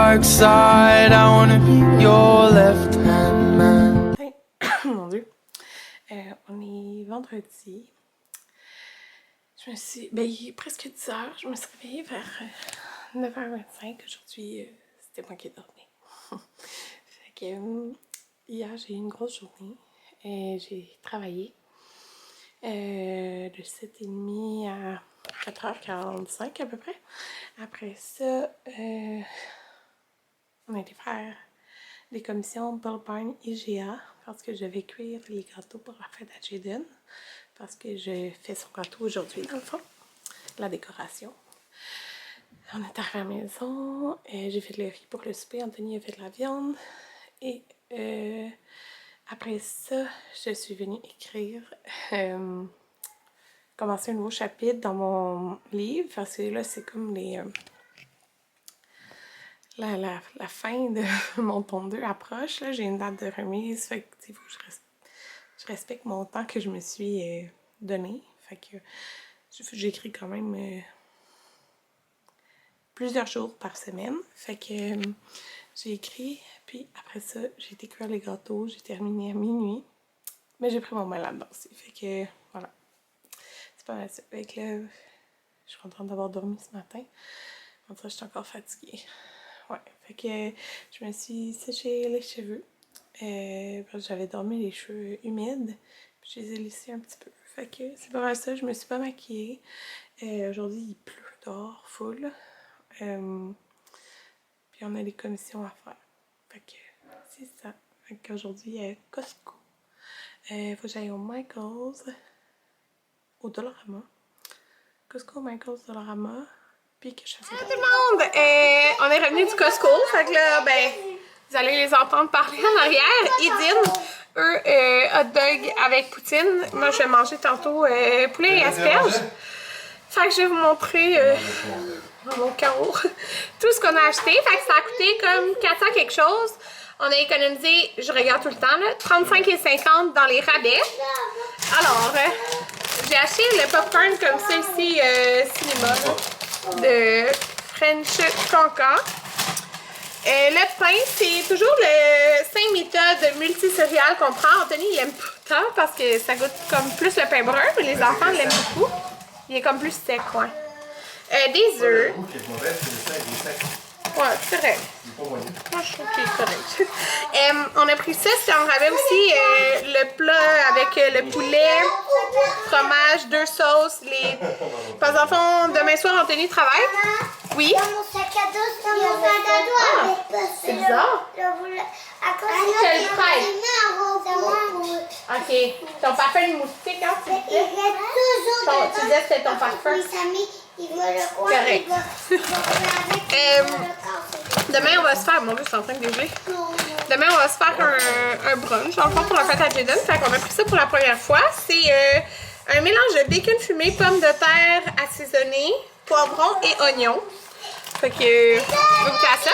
dark side. I wanna be your left-hand man. Hey. Mon Dieu. On est vendredi. Il est presque 10 h. Je me suis réveillée vers 9h25. Aujourd'hui, c'était moi qui ai dormi. Fait que, hier, j'ai eu une grosse journée. J'ai travaillé de 7h30 à 4h45 à peu près. Après ça, on a été faire des commissions Bull Barn IGA parce que je vais cuire les gâteaux pour la fête à Jaden. Parce que je fais son gâteau aujourd'hui, dans le fond. La décoration. On est arrivé à la maison. J'ai fait le riz pour le souper. Anthony a fait de la viande. Et après ça, je suis venue écrire, commencer un nouveau chapitre dans mon livre. Parce que là, c'est comme les... la fin de mon tome 2 approche. J'ai une date de remise. Fait que, il faut que je respecte mon temps que je me suis donné. Fait que j'écris quand même plusieurs jours par semaine. Fait que j'ai écrit, puis après ça, j'ai été cuire les gâteaux. J'ai terminé à minuit. Mais j'ai pris mon mal là-dedans aussi. Fait que voilà. C'est pas mal ça. Fait que là, je suis contente d'avoir dormi ce matin. En tout cas, je suis encore fatiguée. Ouais, fait que je me suis séché les cheveux. Parce que j'avais dormi les cheveux humides. Puis je les ai lissés un petit peu. Fait que c'est pas mal ça. Je me suis pas maquillée. Aujourd'hui, il pleut dehors, full. Puis on a des commissions à faire. Fait que c'est ça. Fait qu'aujourd'hui, Costco. Faut que j'aille au Michaels. Au Dollarama. Costco, Michaels, Dollarama. Puis que je fasse... Salut tout le monde! On est revenu du Costco. Fait que là, ben, vous allez les entendre parler en arrière. Edine, eux, hot dog avec poutine. Moi, je vais manger tantôt poulet et asperges. Fait que je vais vous montrer dans mon carreau tout ce qu'on a acheté. Fait que ça a coûté comme 400 quelque chose. On a économisé, je regarde tout le temps, là, 35,50 dans les rabais. Alors, j'ai acheté le popcorn comme ça ici, cinéma, de French Cancan. Le pain, c'est toujours le 5 méthodes multicéréales qu'on prend. Anthony, il aime pas tant parce que ça goûte comme plus le pain brun, mais les enfants l'aiment beaucoup. Il est comme plus sec, ouais. Des œufs. Ouais, c'est vrai. Moi, je trouve qu'il est correct. On a pris ça, c'est en rabais aussi le plat avec le poulet, fromage, 2 sauces, les... Parce qu'en fond, demain soir, Anthony travaille. Oui. Dans mon sac à dos, dans mon sac à dos. C'est bizarre. À cause je le prête. Ok. Ton parfum de moustique, hein, tu Il reste toujours tu disais que c'était ton parfum. Il va le coin. Correct. Demain, on va se faire... Mon Dieu, c'est en train de dégeler. Demain, on va se faire un brunch, en pour la fête à Jaden. Fait qu'on a pris ça pour la première fois. C'est un mélange de bacon fumé, pommes de terre assaisonnées, poivrons et oignons. Fait que... on va goûter à ça.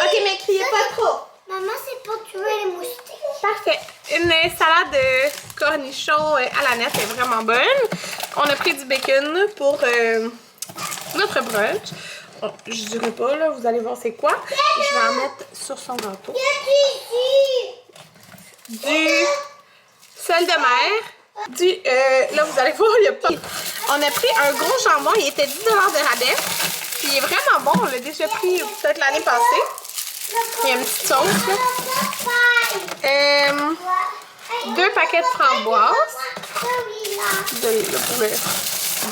Ok, mais criez pas trop. Maman, c'est pour tuer les moustiques. Parfait. Une salade de cornichons à la nette est vraiment bonne. On a pris du bacon pour notre brunch. Bon, je dirais pas, là, vous allez voir c'est quoi. Je vais en mettre sur son gâteau. Du sel de mer. Là, vous allez voir, il y a pas... On a pris un gros jambon, il était 10 $ de rabais. Puis il est vraiment bon, on l'a déjà pris peut-être l'année passée. Il y a une petite sauce, là. 2 paquets de framboises. Pour le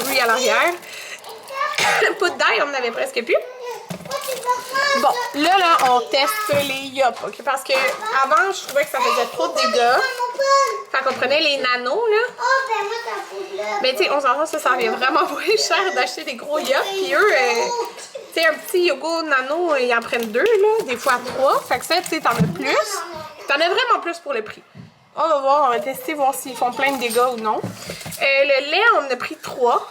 bruit à l'arrière. Poudre d'ail, on en avait presque plus. Bon, là, on teste les yop, ok? Parce que avant, je trouvais que ça faisait trop de dégâts. Fait qu'on prenait les nanos, là. Mais tu sais, on s'entend, ça revient vraiment moins cher d'acheter des gros yop. Puis eux, tu sais, un petit yogourt nano, ils en prennent 2, là, des fois 3. Fait que ça, tu sais, t'en as plus. T'en as vraiment plus pour le prix. On va voir, on va tester, voir s'ils font plein de dégâts ou non. Le lait, on en a pris 3.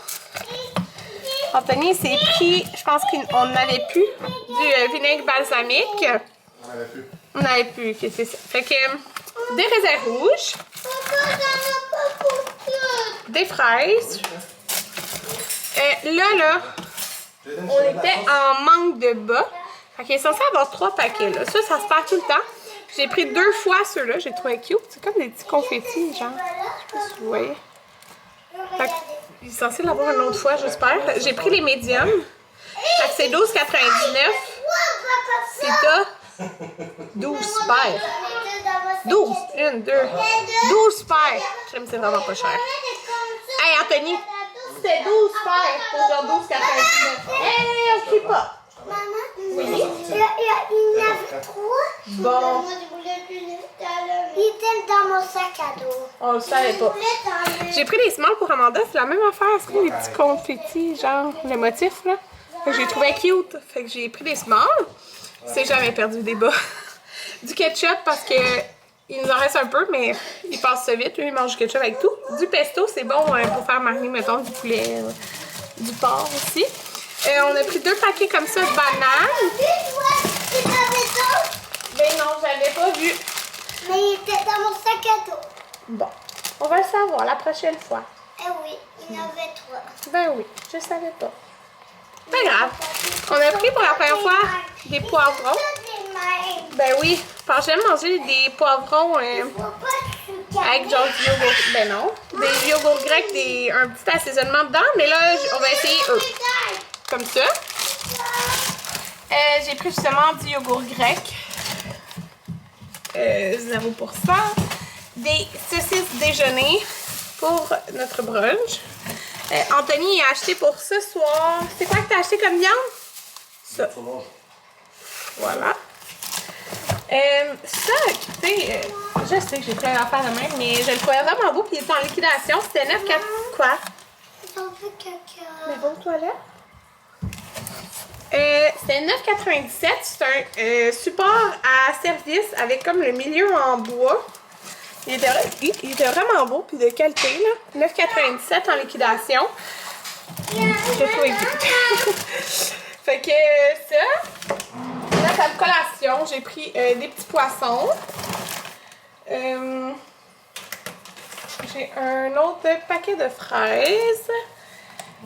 Anthony s'est pris, je pense qu'on n'avait plus, du vinaigre balsamique. On n'avait plus, ok, c'est ça. Fait que des raisins rouges, des fraises. Là, on était en manque de bas. Fait qu'il est censé avoir 3 paquets, là. Ça se perd tout le temps. J'ai pris 2 fois ceux-là, j'ai trouvé cute. C'est comme des petits confettis, genre. Je sais pas si vous voyez. Fait que, il est censé l'avoir une autre fois, j'espère. J'ai pris les médiums. Fait que c'est 12,99. C'est t'as 12 paires. 12, 1, 2, 12 paires. J'aime, c'est vraiment pas cher. Hey, Anthony, c'était 12 paires pour genre 12,99. Hey, on crie pas. Maman, Oui. il y avait 3. Bon. Il était dans mon sac à dos. On le savait pas. J'ai pris des smalls pour Amanda, c'est la même affaire, c'est comme des petits confettis, genre le motif là. Fait que j'ai trouvé cute, fait que j'ai pris des smalls. C'est jamais perdu des bas. Du ketchup parce que il nous en reste un peu, mais il passe ça vite, lui il mange du ketchup avec tout. Du pesto, c'est bon pour faire mariner, mettons, du poulet, du porc aussi. On a pris 2 paquets comme ça de bananes. Ben non, j'avais pas vu. Mais il était dans mon sac à dos. Bon, on va le savoir la prochaine fois. Eh oui, il y en avait 3. Ben oui, je savais pas. Pas grave. On a pris pour la première fois des poivrons. Ben oui, parce que j'aime manger des poivrons avec genre du yogourt. Ben non. Des yogourts grecs, un petit assaisonnement dedans. Mais là, on va essayer eux. Comme ça. J'ai pris justement du yogourt grec. 0%. Des saucisses déjeuner pour notre brunch. Anthony a acheté pour ce soir. C'est quoi que t'as acheté comme viande? Ça. Voilà. Ça, écoutez, je sais que j'ai plein d'affaires de même, mais je le trouvais vraiment beau. Puis il était en liquidation. C'était 9,4. Quoi? J'en veux caca. Mais bon, toilette. C'était 9,97. C'est un support à service avec comme le milieu en bois. Il était vraiment beau puis de qualité là. 9,97 en liquidation. J'ai trouvé good. Fait que ça. Là, table collation, j'ai pris des petits poissons. J'ai un autre paquet de fraises.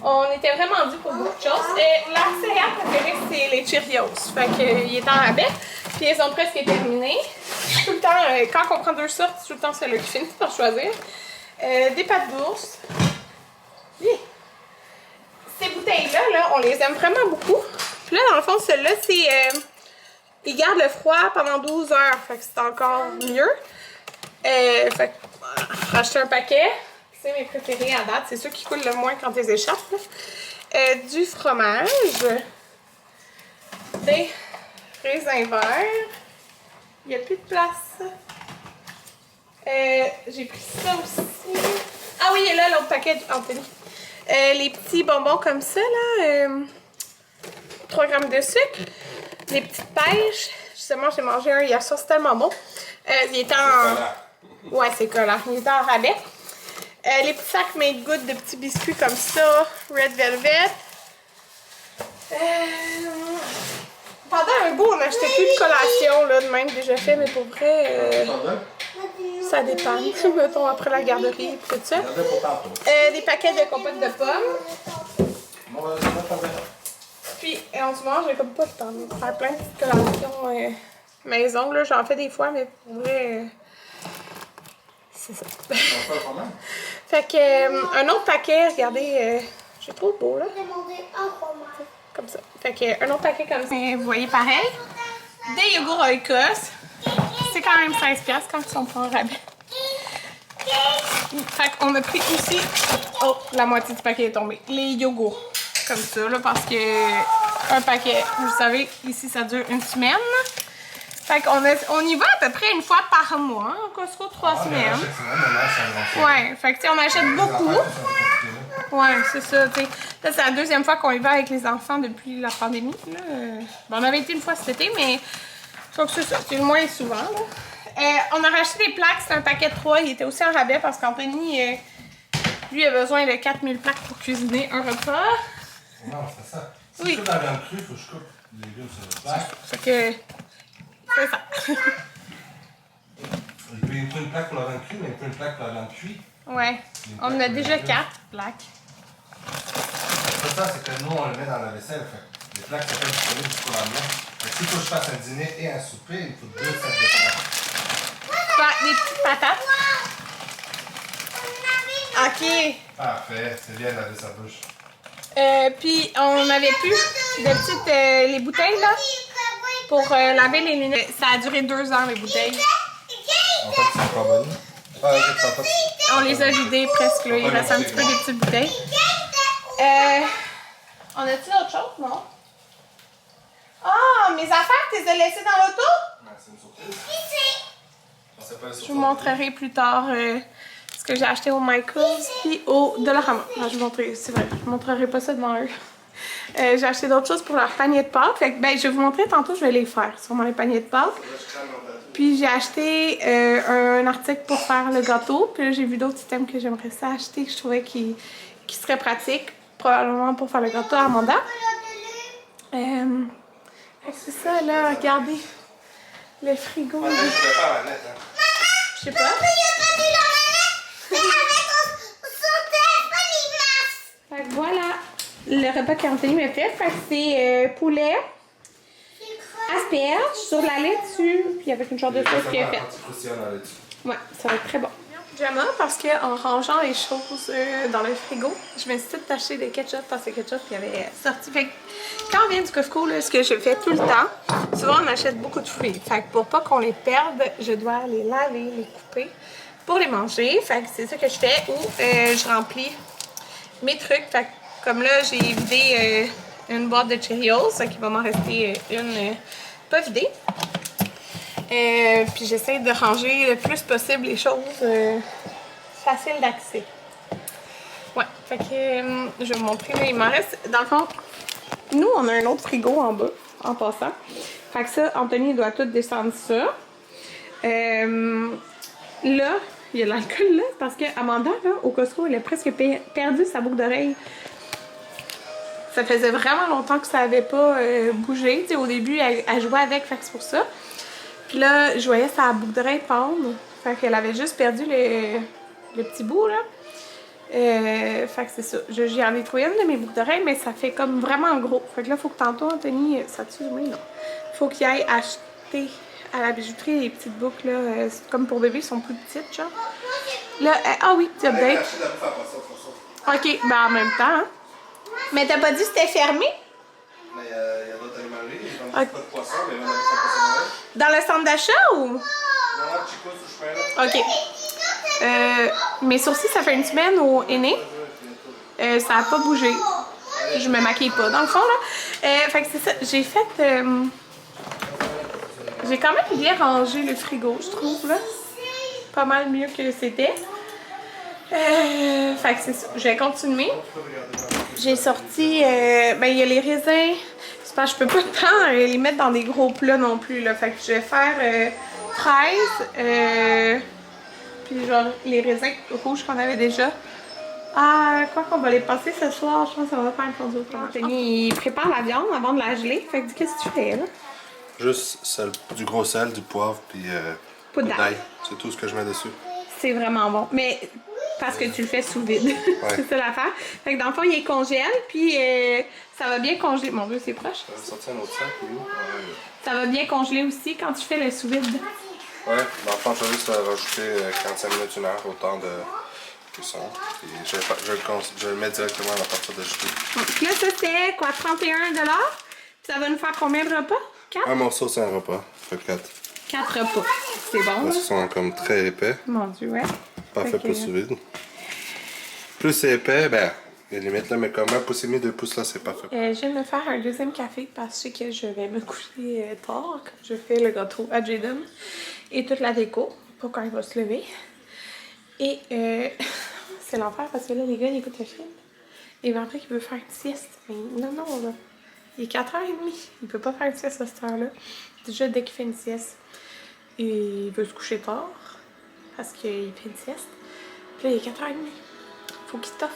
On était vraiment dû pour beaucoup de choses. La céréale préférée, c'est les Cheerios. Fait qu'il est en rabais. Puis ils ont presque terminé. Tout le temps, quand on prend 2 sortes, c'est tout le temps celui qui finit par choisir. Des pâtes d'ours. Ces bouteilles-là, là, on les aime vraiment beaucoup. Puis là, dans le fond, celle-là, c'est... ils gardent le froid pendant 12 heures. Fait que c'est encore mieux. Fait que, racheter un paquet. C'est mes préférés à date. C'est ceux qui coulent le moins quand ils échappent. Du fromage. Des raisins verts. Il n'y a plus de place. J'ai pris ça aussi. Ah oui, il est là l'autre paquet Anthony. Les petits bonbons comme ça, là. 3 grammes de sucre. Les petites pêches. Justement, j'ai mangé un hier soir. C'est tellement bon. Il était en... Ouais, c'est collant. Il était en rabais. Les petits sacs Made Good de petits biscuits comme ça. Red Velvet. Pendant un bout, on n'achetait plus de collation, là, de même déjà fait, mais pour vrai, ça dépend. Mettons, après la garderie et tout ça. Des paquets de compote de pommes. Puis, en ce moment, j'ai comme pas le temps de faire plein de petites collations maison, là. J'en fais des fois, mais pour vrai, c'est ça. Fait que, un autre paquet, regardez, j'ai trop de beau, là. Comme ça. Fait que un autre paquet comme ça. Vous voyez pareil. Des yogourts Oikos. C'est quand même 16$ quand ils sont pas en rabais. Fait qu'on a pris aussi... Oh, la moitié du paquet est tombée. Les yogourts. Comme ça, là, parce que un paquet, vous savez, ici, ça dure une semaine. Fait qu'on y va à peu près une fois par mois. En Costco, 3 semaines. Ouais, fait que on achète beaucoup. Ouais, c'est ça, tu sais. Là, c'est la 2e fois qu'on y va avec les enfants depuis la pandémie. Là. Bon, on avait été une fois cet été, mais je trouve que c'est ça. C'est le moins souvent. Là. On a racheté des plaques. C'est un paquet de 3. Il était aussi en rabais parce qu'Anthony, lui, a besoin de 4000 plaques pour cuisiner un repas. Non, c'est ça. Si oui. je coupe la viande crue, il faut que je coupe les légumes sur le plaque. Fait que... C'est ça. Il faut une plaque pour la viande crue, mais il faut une plaque pour la viande cuite. Ouais. On a déjà 4 plaques. c'est ça, c'est que nous, on le met dans la vaisselle. Fait. Les plats qui sont pas disponibles jusqu'au lendemain. Fait que s'il faut que je fasse un dîner et un souper, il me faut 2 sets de plats. Des petites patates. Ok. Parfait, c'est bien de laver sa bouche. Puis on avait plus de petites les bouteilles là pour laver les lunettes. Ça a duré 2 ans les bouteilles. En fait, c'est pas bon. On les a vidées presque là. Il reste un petit peu des petites bouteilles. On a-tu autre chose, non? Ah, mes affaires, tu les as laissées dans l'auto? C'est une surprise. Je vous montrerai plus tard ce que j'ai acheté au Michaels puis au Dollarama. Non, je vous montrerai, c'est vrai, je vous montrerai pas ça devant eux. J'ai acheté d'autres choses pour leur panier de pâtes. Fait que, ben, je vais vous montrer tantôt, je vais les faire, sûrement les paniers de pâtes. Puis j'ai acheté un article pour faire le gâteau. Puis là, j'ai vu d'autres items que j'aimerais ça acheter, que je trouvais qui seraient pratiques, probablement pour faire le gâteau à Amanda. C'est ça, là, regardez. Le frigo. Je vais faire la nette, hein. Je sais pas. Fait que voilà, le repas qu'Anthony m'a fait. Fait que c'est poulet, asperges sur la laitue, puis avec une sorte de sauce qu'il a faite. Ouais, ça va être très bon. Pyjama parce qu'en rangeant les choses dans le frigo, je me suis tout acheté des ketchup parce que le ketchup il avait sorti. Fait que quand on vient du Costco, là, ce que je fais tout le temps, souvent on achète beaucoup de fruits. Fait que pour pas qu'on les perde, je dois les laver, les couper pour les manger. Fait que c'est ça que je fais ou je remplis mes trucs. Fait que comme là, j'ai vidé une boîte de Cheerios, fait qu'il va m'en rester une pas vidée. Puis j'essaie de ranger le plus possible les choses faciles d'accès. Ouais, fait que je vais vous montrer, là, il m'en reste. Dans le fond, nous on a un autre frigo en bas, en passant. Fait que ça, Anthony doit tout descendre ça. Là, il y a l'alcool là, parce que Amanda, là, au Costco, elle a presque perdu sa boucle d'oreille. Ça faisait vraiment longtemps que ça avait pas bougé. T'sais, au début, elle jouait avec, fait que c'est pour ça. Puis là, je voyais sa boucle d'oreille pendre. Fait qu'elle avait juste perdu le petit bout, là. Fait que c'est ça. J'en ai trouvé une de mes boucles d'oreilles, mais ça fait comme vraiment gros. Fait que là, il faut que tantôt, Anthony, ça tue, oui, non. Faut qu'il aille acheter à la bijouterie les petites boucles, là. Comme pour bébé, elles sont plus petites, genre. Là, ah oui, petit update. Ok, ben en même temps, hein. Mais t'as pas dit que c'était fermé? Mais il y a d'autres animaleries, ils vendent pas de poisson, mais même pas de poisson. Dans le centre d'achat ou? Non, Chico, sur le chemin là. Ok. Mes sourcils, ça fait une semaine au aîné. Ça a pas bougé. Je me maquille pas, dans le fond, là. Fait que c'est ça. J'ai fait... j'ai quand même bien rangé le frigo, je trouve, là. Pas mal mieux que c'était. Fait que c'est ça. Je vais continuer. J'ai sorti... ben, il y a les raisins. C'est parce que je peux pas tant les mettre dans des gros plats non plus, là. Fait que je vais faire fraises. Puis genre les raisins rouges qu'on avait déjà. Ah, quoi qu'on va les passer ce soir, je pense que ça va faire un fondue au fromage. Anthony, il prépare la viande avant de la geler. Fait que qu'est-ce que tu fais, là? Juste du gros sel, du poivre, puis Poudre d'ail. C'est tout ce que je mets dessus. C'est vraiment bon. Mais parce que tu le fais sous vide. Ouais. C'est ça l'affaire. Fait que dans le fond, il est congèle, puis ça va bien congeler. Mon Dieu, c'est proche. Je vais sortir un autre sac, oui. Ça va bien congeler aussi quand tu fais le sous vide. Ouais, dans le fond, je vais juste rajouter 45 minutes, 1 heure au temps de cuisson. Puis je le mets directement à partir de jeter. Puis là, ça c'était quoi, 31 $? Ça va nous faire combien de repas? 4? Un morceau, c'est un repas. Ça fait 4. 4 repas. C'est bon, là? Ils sont comme très épais. Mon Dieu, ouais. Pas fait pour sous vide. Plus c'est épais, ben, il y a des limites là, mais comme 1 pouce et demi, 2 pouces là, c'est parfait. Je viens de me faire un deuxième café parce que je sais que je vais me coucher tard quand je fais le gâteau à Jaden et toute la déco pour quand il va se lever. Et c'est l'enfer parce que là, les gars, ils écoutent le film. Et ben après, il veut faire une sieste. Mais non, là. Il est 4h30. Il peut pas faire une sieste à cette heure-là. Déjà, dès qu'il fait une sieste, il veut se coucher tard parce qu'il fait une sieste. Puis là, il est 4h30. Faut qu'il toffe.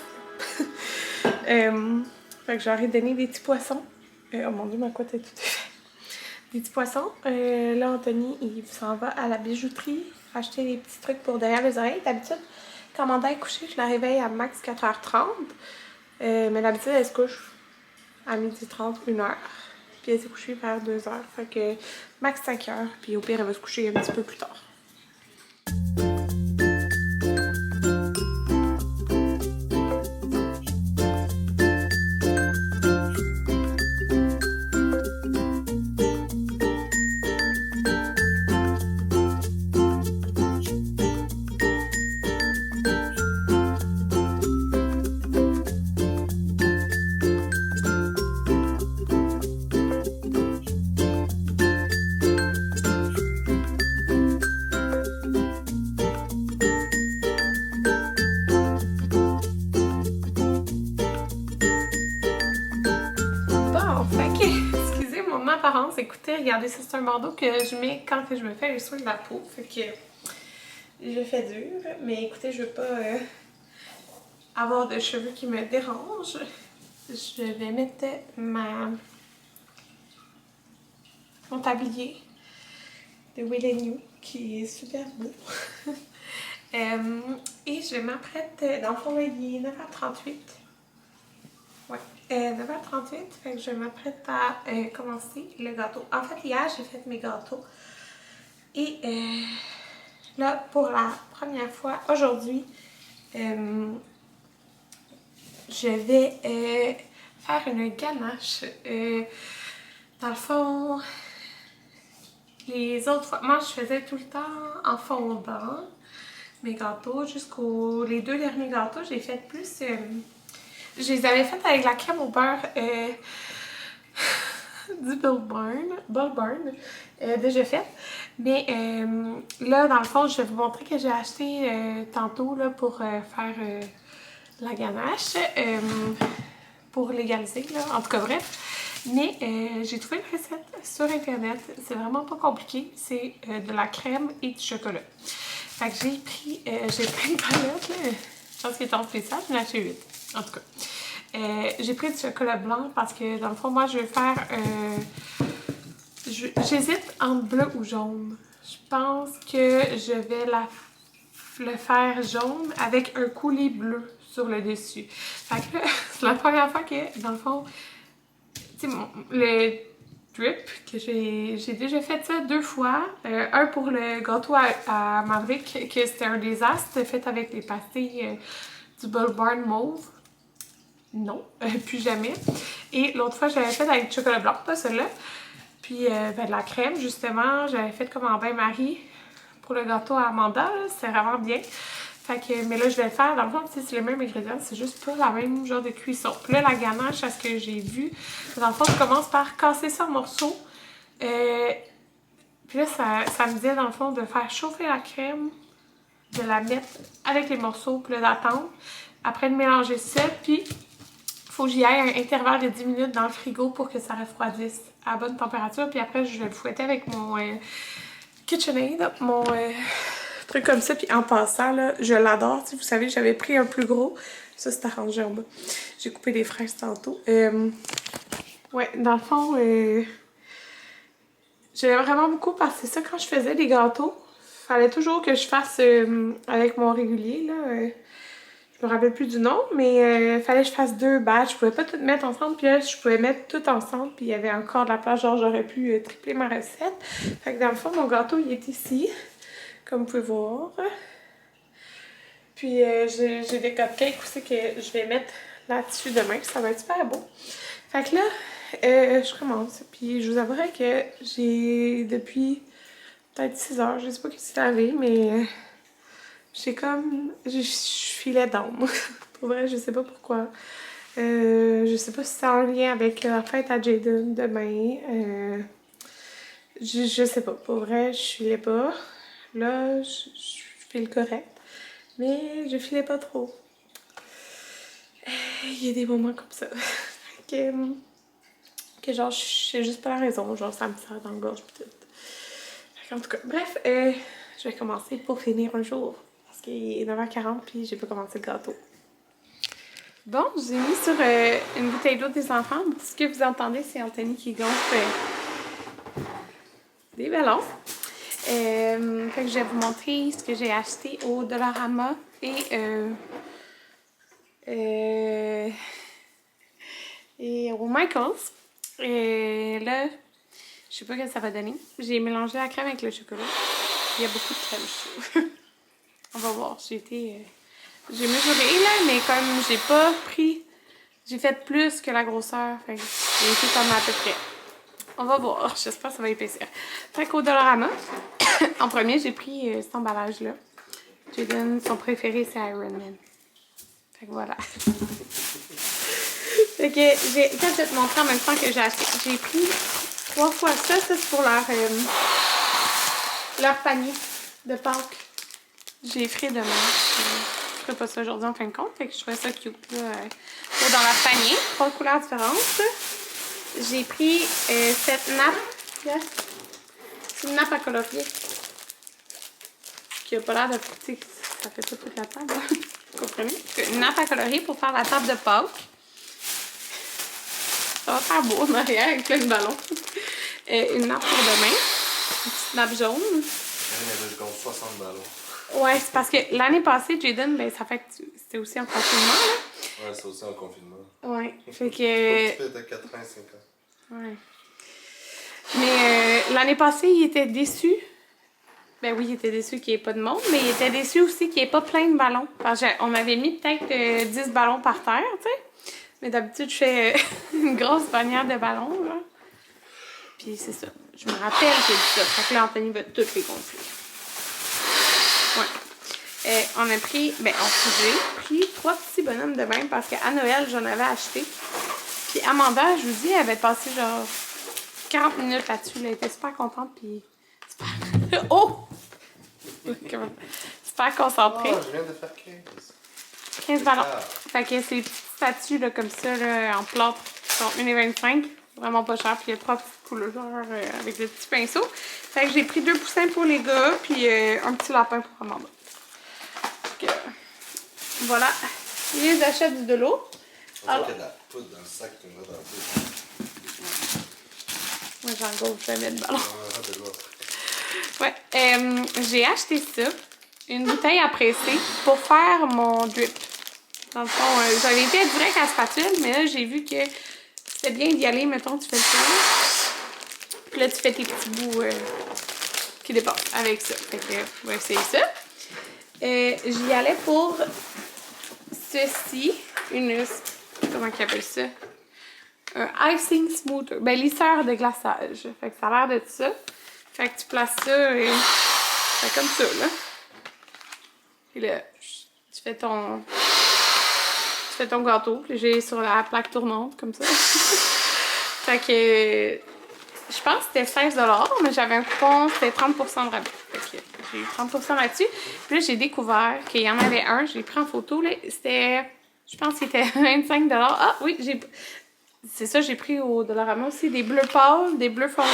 Fait que j'aurais donné des petits poissons. Oh mon Dieu, ma couette est tout fait. Des petits poissons. Là, Anthony, il s'en va à la bijouterie acheter des petits trucs pour derrière les oreilles. D'habitude, quand Amanda est couchée, je la réveille à max 4h30 Mais d'habitude, elle se couche à 12h30, 1h. Puis elle s'est couchée vers 2h. Fait que max 5h. Puis au pire, elle va se coucher un petit peu plus tard. Écoutez, regardez, ça c'est un bandeau que je mets quand je me fais les soins de la peau. Fait que je le fais dur, mais écoutez, je veux pas avoir de cheveux qui me dérangent. Je vais mettre mon tablier de Will & You qui est super beau. Et je m'apprête, dans le fond, il est 9h38. Ouais, 9h38, fait que je m'apprête à commencer le gâteau. En fait, hier, j'ai fait mes gâteaux. Et là, pour la première fois, aujourd'hui, je vais faire une ganache. Dans le fond, les autres fois, moi, je faisais tout le temps en fondant mes gâteaux. Jusqu'aux les 2 derniers gâteaux, j'ai fait plus... je les avais faites avec la crème au beurre du Bull Barn, déjà faite. Mais là, dans le fond, je vais vous montrer que j'ai acheté tantôt là, pour faire la ganache, pour légaliser, là, en tout cas bref. Mais j'ai trouvé une recette sur internet, c'est vraiment pas compliqué, c'est de la crème et du chocolat. Fait que j'ai pris une palette, là. Je pense qu'il est en spécial, j'en ai acheté 8, en tout cas. J'ai pris du chocolat blanc parce que dans le fond, moi je vais faire... j'hésite entre bleu ou jaune. Je pense que je vais le faire jaune avec un coulis bleu sur le dessus. Fait que là, c'est la première fois que, dans le fond, tu sais, le drip, que j'ai déjà fait ça 2 fois. Un pour le gâteau à Maverick, que c'était un désastre, c'était fait avec les pastilles du Bull Barn mauve. Non, plus jamais. Et l'autre fois, j'avais fait avec du chocolat blanc, pas celui-là. Puis de la crème, justement, j'avais fait comme en bain-marie pour le gâteau à Amanda. C'est vraiment bien. Fait que, mais là, je vais le faire. Dans le fond, c'est les mêmes ingrédients, c'est juste pas la même genre de cuisson. Puis là, la ganache, à ce que j'ai vu, dans le fond, je commence par casser ça en morceaux. Puis là, ça me disait, dans le fond, de faire chauffer la crème, de la mettre avec les morceaux, puis là, d'attendre. Après, de mélanger ça, puis faut que j'y aille un intervalle de 10 minutes dans le frigo pour que ça refroidisse à bonne température. Puis après, je vais le fouetter avec mon KitchenAid, mon truc comme ça. Puis en passant, là, je l'adore. Vous savez, j'avais pris un plus gros. Ça, c'est arrangé en bas. J'ai coupé des fraises tantôt. Ouais, dans le fond, j'aimais vraiment beaucoup parce que c'est ça, quand je faisais des gâteaux, fallait toujours que je fasse avec mon régulier, là. Je me rappelle plus du nom, mais fallait que je fasse 2 batchs. Je pouvais pas tout mettre ensemble, puis là, je pouvais mettre tout ensemble, puis il y avait encore de la place, genre j'aurais pu tripler ma recette. Fait que dans le fond, mon gâteau, il est ici, comme vous pouvez voir. Puis j'ai des cupcakes aussi que je vais mettre là-dessus demain, ça va être super beau. Fait que là, je commence, puis je vous avouerai que j'ai depuis peut-être 6 heures, je sais pas qu'est-ce qui s'est arrivé, mais... j'ai comme... je filais d'âme. Pour vrai, je sais pas pourquoi. Je sais pas si c'est en lien avec la fête à Jaden demain. Je sais pas. Pour vrai, je filais pas. Là, je file correct. Mais je filais pas trop. Il y a des moments comme ça. que genre, je sais juste pas la raison. Genre, ça me serre dans la gorge pis tout. En tout cas, bref, je vais commencer pour finir un jour. Parce qu'il est 9h40 puis j'ai pas commencé le gâteau. Bon, j'ai mis sur une bouteille d'eau des enfants. Ce que vous entendez, c'est Anthony qui gonfle des ballons. Fait que je vais vous montrer ce que j'ai acheté au Dollarama et et au Michaels. Et là, je sais pas ce que ça va donner. J'ai mélangé la crème avec le chocolat. Il y a beaucoup de crème, je trouve. On va voir. J'ai mesuré là, mais comme j'ai pas pris... J'ai fait plus que la grosseur. Fait que j'ai été comme à peu près. On va voir. J'espère que ça va épaissir. Fait qu'au Dollarama, en premier, j'ai pris cet emballage-là. Jaden, son préféré, c'est Iron Man. Fait que voilà. Fait que quand je vais te montrer en même temps que j'ai acheté, j'ai pris 3 fois ça. Ça, c'est pour leur panier de Pâques. J'ai frais demain. Je ferai pas ça aujourd'hui en fin de compte. Fait que je trouvais ça cute. Là, dans leur panier. 3 couleurs différentes. J'ai pris cette nappe. Là. C'est une nappe à colorier. Qui a pas l'air de... Ça fait pas toute la table. Hein? Vous comprenez? Une nappe à colorier pour faire la table de Pâques. Ça va faire beau en arrière avec plein de ballons. Une nappe pour demain. Une petite nappe jaune. Elle compte 60 ballons. Ouais, c'est parce que l'année passée, Jaden, ben ça fait que c'était aussi en confinement, là. Ouais, c'est aussi en confinement. Ouais, fait que... Tu de 85 ans. Ouais. Mais l'année passée, il était déçu. Ben oui, il était déçu qu'il n'y ait pas de monde, mais il était déçu aussi qu'il n'y ait pas plein de ballons. Parce qu'on avait mis peut-être 10 ballons par terre, tu sais. Mais d'habitude, je fais une grosse bannière de ballons, là. Puis c'est ça. Je me rappelle que j'ai dit ça. Fait que là, Anthony va toutes les gonfler. Ouais. On a pris, j'ai pris 3 petits bonhommes de même parce qu'à Noël, j'en avais acheté. Puis Amanda, je vous dis, elle avait passé genre 40 minutes là-dessus. Elle était super contente, puis super... Oh! Super concentrée. Oh, je viens de faire 15. 15 ballons. Fait que c'est des petites statues là, comme ça, là, en plâtre, qui sont 1,25 $. Vraiment pas cher. Puis il y a 3 petites couleurs avec des petits pinceaux. Fait que j'ai pris 2 poussins pour les gars, puis un petit lapin pour Amanda. Donc, voilà. Les achats de l'eau. On qu'il y a de la poudre dans le sac que tu me mets dans le Moi, j'en gauche jamais de ballon. de l'eau. Ouais. J'ai acheté ça. Une bouteille à presser pour faire mon drip. Dans le fond, j'avais été direct à la spatule, mais là, j'ai vu que c'était bien d'y aller. Mettons, tu fais le tour. Puis là, tu fais tes petits bouts qui dépassent avec ça. Fait que, on va essayer ça. J'y allais pour ceci. Comment qu'ils appellent ça? Un icing smoother. Ben, lisseur de glaçage. Fait que ça a l'air de ça. Fait que tu places ça et... Fait comme ça, là. Puis là, tu fais ton gâteau. Puis j'ai sur la plaque tournante, comme ça. Fait que... Je pense que c'était 16 $, mais j'avais un coupon, c'était 30% de rabais. Fait que j'ai eu 30% là-dessus. Puis là, j'ai découvert qu'il y en avait un. J'ai pris en photo, là. C'était... Je pense qu'il était 25 $. Ah oui, c'est ça, j'ai pris au Dollarama aussi. Des bleus pâles, des bleus foncés.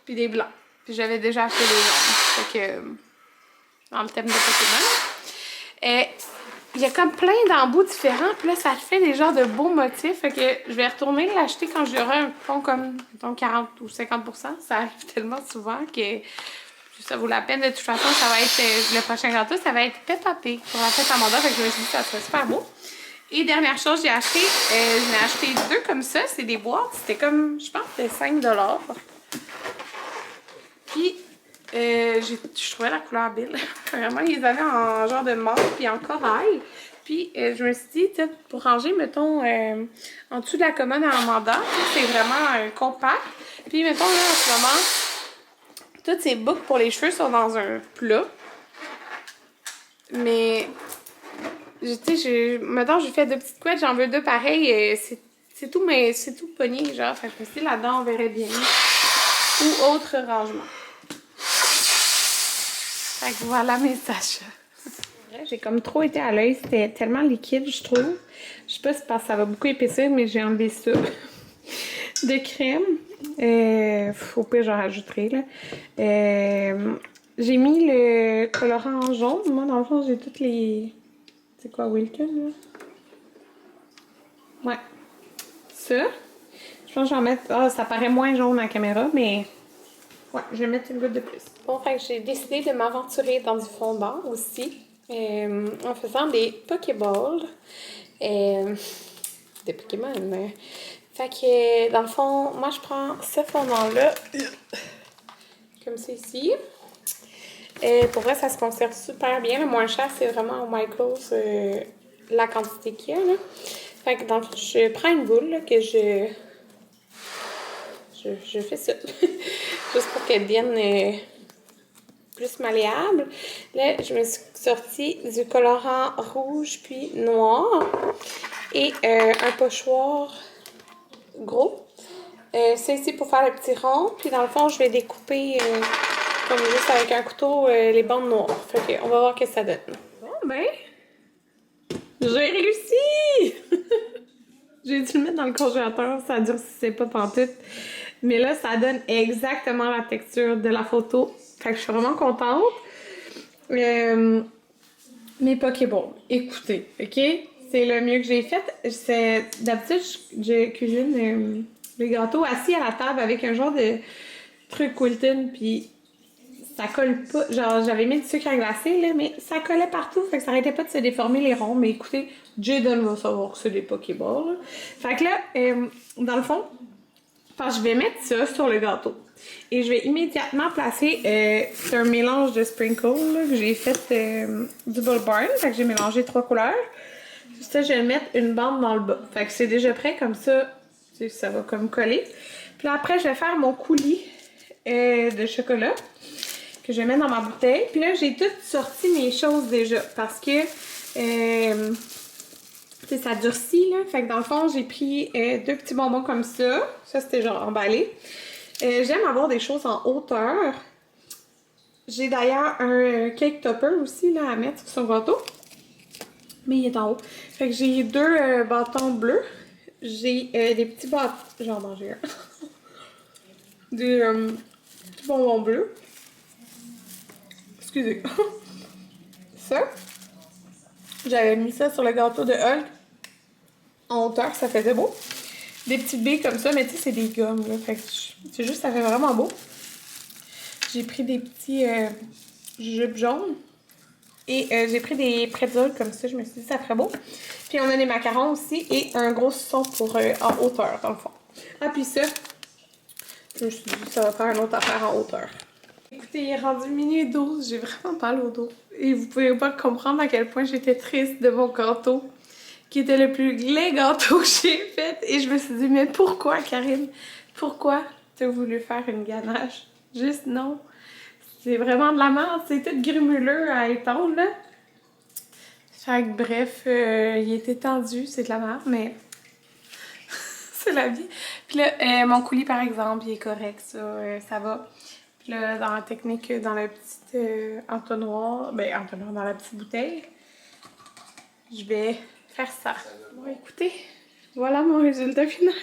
Puis des blancs. Puis j'avais déjà acheté des jaunes. Fait que... dans le thème de Pokémon. Il y a comme plein d'embouts différents. Puis là, ça fait des genres de beaux motifs. Fait que je vais retourner l'acheter quand j'aurai un coupon comme, mettons, 40 ou 50%. Ça arrive tellement souvent que ça vaut la peine. De toute façon, ça va être le prochain gâteau. Ça va être Peppa Pig pour la fête Amanda. Fait que je me suis dit que ça serait super beau. Et dernière chose, j'ai acheté, j'en ai acheté 2 comme ça. C'est des boîtes. C'était comme, je pense, c'était 5 $. Puis, je trouvais la couleur belle. Vraiment, ils avaient en genre de mauve puis en corail. Puis, je me suis dit, pour ranger, mettons, en dessous de la commode à Amanda, c'est vraiment compact. Puis, mettons, là, en ce moment, toutes ces boucles pour les cheveux sont dans un plat. Mais, tu sais, mettons, j'ai fait 2 petites couettes, j'en veux 2 pareilles. C'est tout, mais c'est tout pogné, genre. Fait que je me suis dit, là-dedans, on verrait bien. Ou autre rangement. Fait que voilà mes achats. J'ai comme trop été à l'œil, c'était tellement liquide, je trouve. Je sais pas si c'est parce que ça va beaucoup épaissir, mais j'ai enlevé ça de crème. Au pire, j'en rajouterai, là. J'ai mis le colorant en jaune. Moi, dans le fond, j'ai toutes les... C'est quoi, Wilton, là? Ouais. Ça. Je pense que je vais en mettre... Ah, ça paraît moins jaune à la caméra, mais... Ouais, je vais mettre une goutte de plus. Bon, fait que j'ai décidé de m'aventurer dans du fondant aussi. En faisant des Pokéballs. des Pokémon. Fait que, dans le fond, moi, je prends ce fondant-là, comme ça ici. Et pour vrai, ça se conserve super bien. Le moins cher, c'est vraiment au Michaels, la quantité qu'il y a, là. Fait que, dans le fond, je prends une boule, là, que je fais ça. Juste pour qu'elle devienne plus malléable. Là, je me suis sorti du colorant rouge puis noir. Et un pochoir gros. C'est ici pour faire le petit rond. Puis dans le fond, je vais découper comme juste avec un couteau les bandes noires. Fait que on va voir ce que ça donne. Bon ben, j'ai réussi! J'ai dû le mettre dans le congélateur, ça durcissait pas pantoute. Mais là, ça donne exactement la texture de la photo. Fait que je suis vraiment contente. Mes Pokéballs, écoutez, ok? C'est le mieux que j'ai fait. D'habitude, je cuisine les gâteaux assis à la table avec un genre de truc Wilton, puis ça colle pas. Genre, j'avais mis du sucre à glacer, là, mais ça collait partout, fait que ça arrêtait pas de se déformer les ronds. Mais écoutez, Jaden va savoir que c'est des Pokéballs, là. Fait que là, dans le fond, je vais mettre ça sur le gâteau. Et je vais immédiatement placer, c'est un mélange de sprinkles là, que j'ai fait du Bull Barn. Fait que j'ai mélangé 3 couleurs. Ça, je vais mettre une bande dans le bas. Fait que c'est déjà prêt, comme ça, ça va comme coller. Puis là, après, je vais faire mon coulis de chocolat que je vais mettre dans ma bouteille. Puis là, j'ai tout sorti mes choses déjà parce que ça durcit, là. Fait que dans le fond, j'ai pris 2 petits bonbons comme ça. Ça, c'était genre emballé. J'aime avoir des choses en hauteur. J'ai d'ailleurs un cake topper aussi là, à mettre sur son gâteau. Mais il est en haut. Fait que j'ai 2 bâtons bleus. J'ai des petits bâtons. J'en mangeais un. Des petits bonbons bleus. Excusez. Ça. J'avais mis ça sur le gâteau de Hulk. En hauteur, ça faisait beau. Des petites billes comme ça, mais tu sais, c'est des gommes, là. Fait que c'est juste, ça fait vraiment beau. J'ai pris des petits jupes jaunes. Et j'ai pris des pretzels comme ça. Je me suis dit, ça ferait beau. Puis on a des macarons aussi. Et un gros saucisson pour en hauteur, dans le fond. Ah, puis ça, je me suis dit, ça va faire une autre affaire en hauteur. Écoutez, il est rendu minuit et 12. J'ai vraiment mal au dos. Et vous pouvez pas comprendre à quel point j'étais triste de mon gâteau, qui était le plus laid gâteau que j'ai fait. Et je me suis dit, mais pourquoi, Karine? Pourquoi t'as voulu faire une ganache? Juste non. C'est vraiment de la merde. C'est tout grumuleux à étendre, là. Fait que bref, il était tendu. C'est de la merde, mais c'est la vie. Puis là, mon coulis, par exemple, il est correct, ça va. Puis là, dans la technique, dans la petite entonnoir, dans la petite bouteille, je vais faire ça. Bon, écoutez, voilà mon résultat final.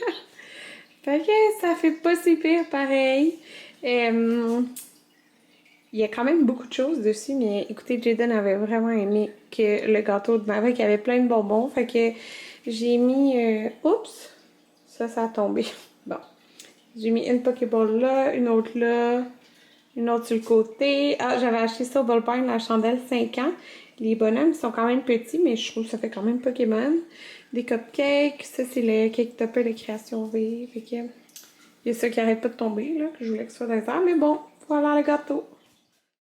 Fait que ça fait pas si pire pareil. Il y a quand même beaucoup de choses dessus, mais écoutez, Jaden avait vraiment aimé que le gâteau de Mavic avait plein de bonbons. Fait que j'ai mis... oups! Ça a tombé. Bon. J'ai mis une Pokéball là, une autre là, une autre sur le côté. Ah, j'avais acheté ça au Bull Barn, la chandelle 5 ans. Les bonhommes sont quand même petits, mais je trouve que ça fait quand même Pokémon. Des cupcakes. Ça, c'est le cake topper de Création V. Fait que... il y a ça qui arrête pas de tomber, là, que je voulais que ce soit dans les airs. Mais bon, voilà le gâteau.